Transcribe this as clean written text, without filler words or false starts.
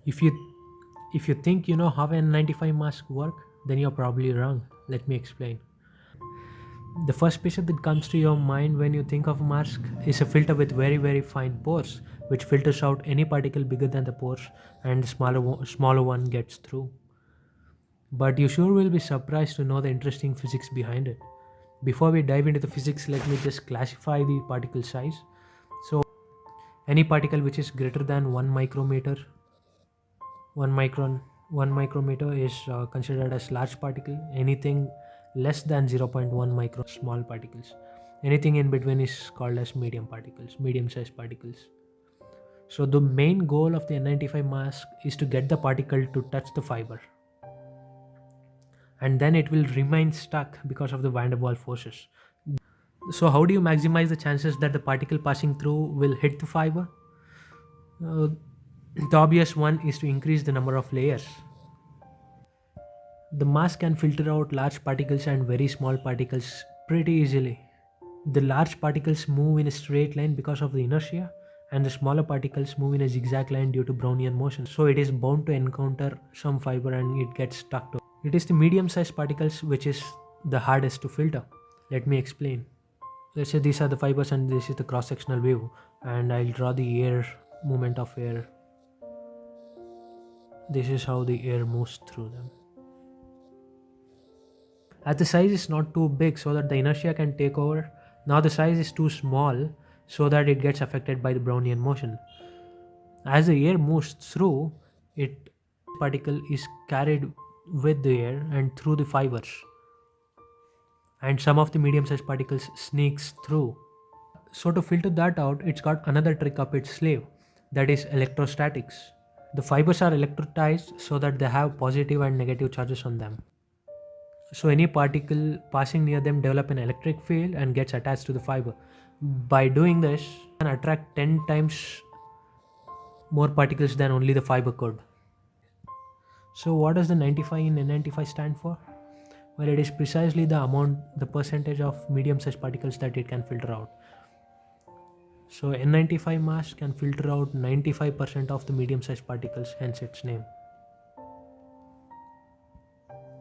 If you think you know how N95 masks work, then you're probably wrong. Let me explain. The first picture that comes to your mind when you think of a mask is a filter with very fine pores, which filters out any particle bigger than the pores, and the smaller one gets through. But you sure will be surprised to know the interesting physics behind it. Before we dive into the physics, let me just classify the particle size. So any particle which is greater than 1 micrometer, 1 micron, 1 micrometer is considered as large particle. Anything less than 0.1 micron, small particles. Anything in between is called as medium sized particles. So the main goal of the N95 mask is to get the particle to touch the fiber, and then it will remain stuck because of the van der Waals forces. So how do you maximize the chances that the particle passing through will hit the fiber? Uh, the obvious one is to increase the number of layers. The mask can filter out large particles and very small particles pretty easily. The large particles move in a straight line because of the inertia, and the smaller particles move in a zigzag line due to Brownian motion. So it is bound to encounter some fiber and it gets stuck to. It is the medium sized particles which is the hardest to filter. Let me explain. Let's say these are the fibers and this is the cross sectional view, and I'll draw the air movement of air. This is how the air moves through them. As the size is not too big so that the inertia can take over, now the size is too small so that it gets affected by the Brownian motion. As the air moves through, it particle is carried with the air and through the fibers, and some of the medium sized particles sneaks through. So to filter that out, it's got another trick up its sleeve, that is electrostatics. The fibers are electrotized so that they have positive and negative charges on them. So any particle passing near them develop an electric field and gets attached to the fiber. By doing this, you can attract 10 times more particles than only the fiber could. So what does the 95 in N95 stand for? Well, it is precisely the percentage of medium sized particles that it can filter out. So N95 mask can filter out 95% of the medium sized particles, hence its name.